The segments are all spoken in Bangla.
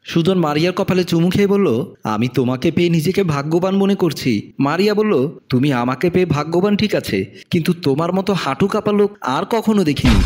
সুজন মারিয়ার কপালে চুমু খেয়ে বলল, আমি তোমাকে পেয়ে নিজেকে ভাগ্যবান মনে করছি। মারিয়া বলল, তুমি আমাকে পেয়ে ভাগ্যবান ঠিক আছে, কিন্তু তোমার মতো হাঁটু কাঁপা লোক আর কখনো দেখিনি।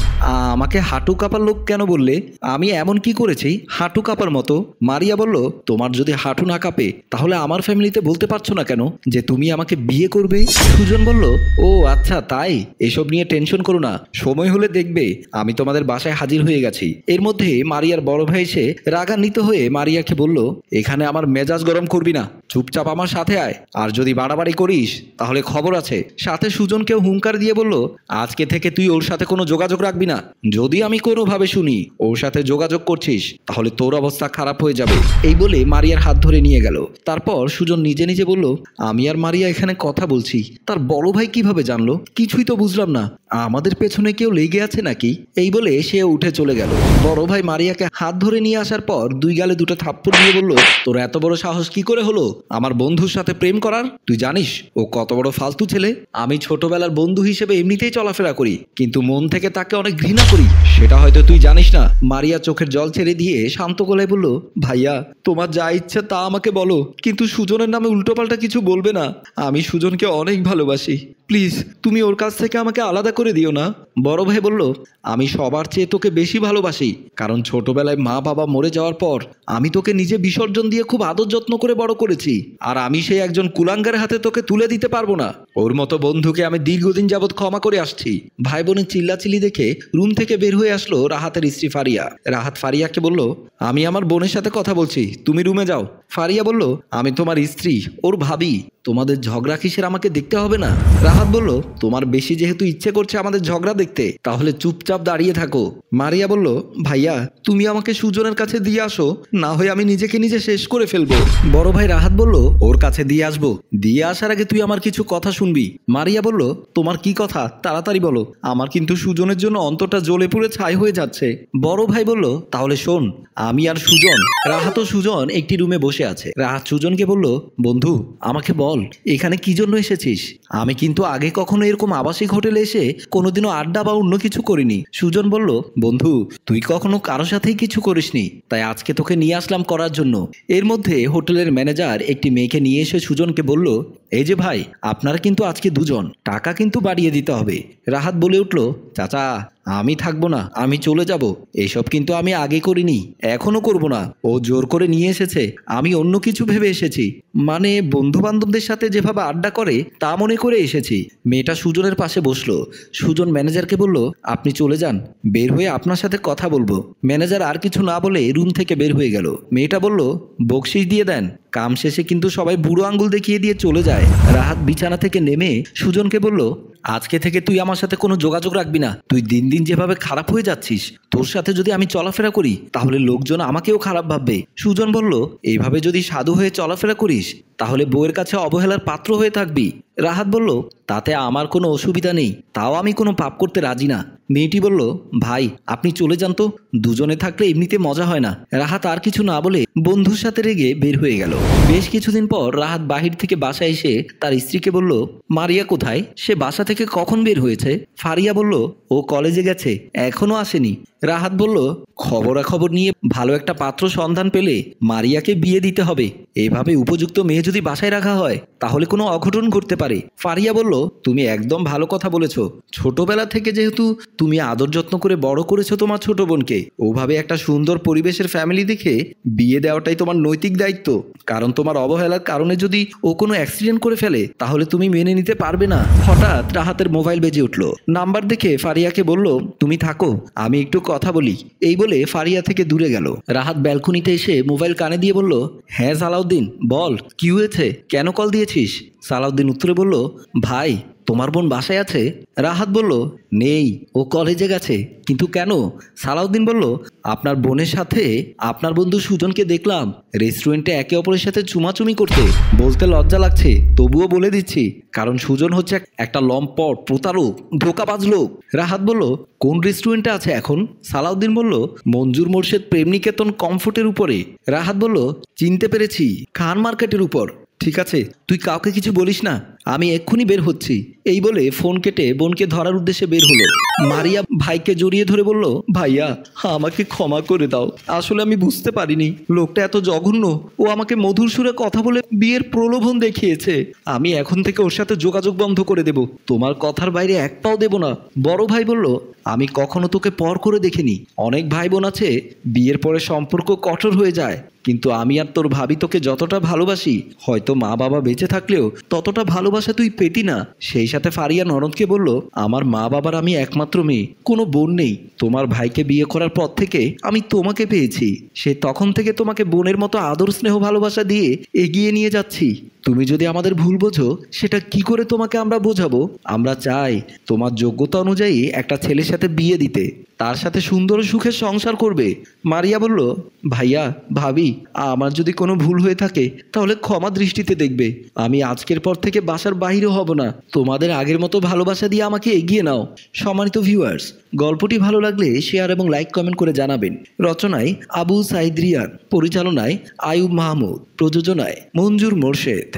আমাকে হাঁটু কাঁপার লোক কেন বললে? আমি এমন কি করেছি হাঁটু কাঁপার মতো? মারিয়া বলল, তোমার যদি হাঁটু না কাঁপে তাহলে আমার ফ্যামিলিতে বলতে পারছো না কেন যে তুমি আমাকে বিয়ে করবে? সুজন বলল, ও আচ্ছা তাই, এসব নিয়ে টেনশন করো না, সময় হলে দেখবে আমি তোমাদের বাসায় হাজির হয়ে গেছি। এর মধ্যে মারিয়ার বড় ভাই এসে রাগান্বিত হয়ে মারিয়াকে বলল, এখানে আমার মেজাজ গরম করবি না, চুপচাপ আমার সাথে আয়, আর যদি বাড়াবাড়ি করিস তাহলে খবর আছে। সাথে সুজনকেও হুঙ্কার দিয়ে বলল, আজকে থেকে তুই ওর সাথে কোনো যোগাযোগ রাখবি না, যদি আমি কোনোভাবে শুনি ওর সাথে যোগাযোগ করছিস তাহলে তোর অবস্থা খারাপ হয়ে যাবে। এই বলে মারিয়ার হাত ধরে নিয়ে গেল। তারপর সুজন নিজে নিজে বলল, আমি আর মারিয়া এখানে কথা বলছি, তার বড় ভাই কিভাবে জানলো? কিছুই তো বুঝলাম না, আমাদের পেছনে কেউ লেগে আছে নাকি? এই বলে সে উঠে চলে গেল। বড় ভাই মারিয়াকে হাত ধরে নিয়ে আসার পর দুই গালে দুটো থাপ্পড় দিয়ে বলল, তোর এত বড় সাহস কি করে হলো আমার বন্ধুর সাথে প্রেম করার? তুই জানিস ও কত বড় ফালতু ছেলে? আমি ছোটবেলার বন্ধু হিসেবে এমনিতেই চলাফেরা করি, কিন্তু মন থেকে তাকে অনেক ঘৃণা করি, সেটা হয়তো তুই জানিস না। মারিয়া চোখের জল ছেড়ে দিয়ে শান্ত গলায় বলল, ভাইয়া তোমার যা ইচ্ছা তা আমাকে বলো, কিন্তু সুজনের নামে উল্টোপাল্টা কিছু বলবে না। আমি সুজনকে অনেক ভালোবাসি, প্লিজ তুমি ওর কাছ থেকে আমাকে আলাদা করে দিও না। বড় ভাই বলল, আমি সবার চেয়ে তোকে বেশি ভালোবাসি, কারণ ছোটবেলায় মা বাবা মরে যাওয়ার পর আমি তোকে নিজে বিসর্জন দিয়ে খুব আদর যত্ন করে বড় করেছি, আর আমি সেই একজন কুলাঙ্গার হাতে তোকে তুলে দিতে পারবো না। ওর মতো বন্ধুকে আমি দীর্ঘদিন যাবৎ ক্ষমা করে আসছি। ভাই বোনের চিল্লাচিল্লি দেখে রুম থেকে বের হয়ে আসলো রাহাতের স্ত্রী ফারিয়া। রাহাত ফারিয়াকে বলল, আমি আমার বোনের সাথে কথা বলছি, তুমি রুমে যাও। ফারিয়া বলল, আমি তোমার স্ত্রী, ওর ভাবি, তোমাদের ঝগড়া কিসের আমাকে দেখতে হবে না। রাহাত বলল, তোমার বেশি যেহেতু ইচ্ছে করছে আমাদের ঝগড়া দেখতে, তাহলে চুপচাপ দাঁড়িয়ে থাকো। মারিয়া বলল, ভাইয়া তুমি আমাকে সুজনের কাছে দিয়ে আসো, না হয় আমি নিজেকে নিজে শেষ করে ফেলবো। বড় ভাই রাহাত বলল, ওর কাছে দিয়ে আসবো, দিয়ে আসার আগে তুই আমার কিছু কথা শুনবি। মারিয়া বলল, তোমার কি কথা তাড়াতাড়ি বলো, আমার কিন্তু সুজনের জন্য অন্তরটা জ্বলে পুড়ে ছাই হয়ে যাচ্ছে। বড় ভাই বলল, তাহলে শোন, আমি আর সুজন, রাহাত ও সুজন একটি রুমে বসে আছে। রাহাত সুজনকে বলল, বন্ধু আমাকে বল এখানে কি জন্য এসেছিস? আমি কিন্তু আগে কখনো এরকম আবাসিক হোটেলে এসে কোনোদিনও আড্ডা বা অন্য কিছু করিনি। সুজন বলল, বন্ধু তুই কখনো কারো সাথেই কিছু করিসনি, তাই আজকে তোকে নিয়ে আসলাম করার জন্য। এর মধ্যে হোটেলের ম্যানেজার একটি মেয়েকে নিয়ে এসে সুজনকে বলল, এই যে ভাই, আপনারা কিন্তু আজকে দুজন, টাকা কিন্তু বাড়িয়ে দিতে হবে। রাহাত বলে উঠল, চাচা আমি থাকবো না, আমি চলে যাব। এসব কিন্তু আমি আগে করিনি, এখনো করব না। ও জোর করে নিয়ে এসেছে, আমি অন্য কিছু ভেবে এসেছি, মানে বন্ধু বান্ধবদের সাথে যেভাবে আড্ডা করে তা মনে করে এসেছি। মেয়েটা সুজনের পাশে বসলো। সুজন ম্যানেজারকে বলল, আপনি চলে যান, বের হয়ে আপনার সাথে কথা বলবো। ম্যানেজার আর কিছু না বলে রুম থেকে বের হয়ে গেল। মেয়েটা বলল, বকশিস দিয়ে দেন, কাম শেষে কিন্তু সবাই বুড়ো আঙ্গুল দেখিয়ে দিয়ে চলে যায়। রাহাত বিছানা থেকে নেমে সুজনকে বলল, আজকে থেকে তুই আমার সাথে কোনো যোগাযোগ রাখবি না, তুই দিন দিন যেভাবে খারাপ হয়ে যাচ্ছিস, তোর সাথে যদি আমি চলাফেরা করি তাহলে লোকজন আমাকেও খারাপ ভাববে। সুজন বলল, এইভাবে যদি সাধু হয়ে চলাফেরা করিস তাহলে বউয়ের কাছে অবহেলার পাত্র হয়ে থাকবি। রাহাত বলল, তাতে আমার কোনো অসুবিধা নেই, তাও আমি কোনো পাপ করতে রাজি না। মেয়েটি বলল, ভাই আপনি চলে যান তো, দুজনে থাকলে এমনিতে মজা হয় না। রাহাত আর কিছু না বলে বন্ধুর সাথে রেগে বের হয়ে গেল। বেশ কিছুদিন পর রাহাত বাহির থেকে বাসায় এসে তার স্ত্রীকে বলল, মারিয়া কোথায়? সে বাসা থেকে কখন বের হয়েছে? ফারিয়া বলল, ও কলেজে গেছে, এখনো আসেনি। রাহাত বলল, খবরাখবর নিয়ে ভালো একটা পাত্র সন্ধান পেলে মারিয়াকে বিয়ে দিতে হবে। এভাবে উপযুক্ত মেয়ে যদি বাসায় রাখা হয় তাহলে কোনো অঘটন ঘটতে পারে। ফারিয়া বলল, তুমি একদম ভালো কথা বলেছ, ছোটবেলা থেকে যেহেতু তুমি আদর যত্ন করে বড় করেছো তোমার ছোট বোনকে, ওভাবে একটা সুন্দর পরিবেশের ফ্যামিলি দেখে বিয়ে দেওয়াটাই তোমার নৈতিক দায়িত্ব, কারণ তোমার অবহেলার কারণে যদি ও কোনো অ্যাক্সিডেন্ট করে ফেলে তাহলে তুমি মেনে নিতে পারবে না। হঠাৎ রাহাতের মোবাইল বেজে উঠল। নাম্বার দেখে ফারিয়াকে বলল, তুমি থাকো, আমি একটু কথা বলি। এই বলে ফারিয়া থেকে দূরে গেল। রাহাত ব্যালকনিতে এসে মোবাইল কানে দিয়ে বলল, হ্যাঁ সালাউদ্দিন বল, কি হয়েছে, কেন কল দিয়েছিস? সালাউদ্দিন উত্তরে বলল, ভাই তোমার বোন বাসায় আছে? রাহাত বলল, নেই, ও কলেজে গেছে। কিন্তু কেন? সালাউদ্দিন বলল, আপনার বোনের সাথে আপনার বন্ধু সুজনকে দেখলাম রেস্টুরেন্টে একে অপরের সাথে চুমাচুমি করতে। বলতে লজ্জা লাগছে, তবুও বলে দিচ্ছি, কারণ সুজন হচ্ছে একটা লম্পট, প্রতারক, ধোঁকাবাজ লোক। রাহাত বলল, কোন রেস্টুরেন্টে আছে এখন? সালাউদ্দিন বলল, মঞ্জুর মোর্শেদ প্রেম নিকেতন কমফোর্টের উপরে। রাহাত বলল, চিনতে পেরেছি, খান মার্কেটের উপর। ঠিক আছে, তুই কাউকে কিছু বলিস না, আমি এক্ষুনি বের হচ্ছি। এই বলে ফোন কেটে বোনকে ধরার উদ্দেশ্যে বের হলো। মারিয়া ভাইকে জড়িয়ে ধরে বলল, ভাইয়া আমাকে ক্ষমা করে দাও, আসলে আমি বুঝতে পারিনি লোকটা এত জঘন্য। ও আমাকে মধুর সুরে কথা বলে বিয়ের প্রলোভন দেখিয়েছে। আমি এখন থেকে ওর সাথে যোগাযোগ বন্ধ করে দেব, তোমার কথার বাইরে এক পাও দেব না। বড় ভাই বলল, আমি কখনো তোকে পর করে দেখিনি। অনেক ভাই বোন আছে বিয়ের পরে সম্পর্ক কঠোর হয়ে যায়, কিন্তু আমি আর তোর ভাবি তোকে যতটা ভালোবাসি, হয়তো মা বাবা বেঁচে থাকলেও ততটা ভালোবাসা তুই পেতি না। সেই সাথে ফারিয়া ননদকে বলল, আমার মা বাবার আমি একমাত্র মেয়ে, কোনো বোন নেই। তোমার ভাইকে বিয়ে করার পর থেকে আমি তোমাকে পেয়েছি, সে তখন থেকে তোমাকে বোনের মতো আদর স্নেহ ভালোবাসা দিয়ে এগিয়ে নিয়ে যাচ্ছি। তুমি যদি আমাদের ভুল বোঝো, সেটা কি করে তোমাকে আমরা বোঝাবো? আমরা চাই তোমার যোগ্যতা অনুযায়ী একটা ছেলের সাথে বিয়ে দিতে, তার সাথে সুন্দর সুখে সংসার করবে। মারিয়া বলল, ভাইয়া ভাবি, আমার যদি কোনো ভুল হয়ে থাকে তাহলে ক্ষমা দৃষ্টিতে দেখবে। আমি আজকের পর থেকে বাসার বাইরে হব না। তোমাদের আগের মতো ভালোবাসা দিয়ে আমাকে এগিয়ে নাও। সম্মানিত ভিউয়ার্স, গল্পটি ভালো লাগলে শেয়ার এবং লাইক কমেন্ট করে জানাবেন। রচনায় আবু সাইদ রিয়ান, পরিচালনায় আয়ুব মাহমুদ, প্রযোজনায় মঞ্জুর মোর্শেদ।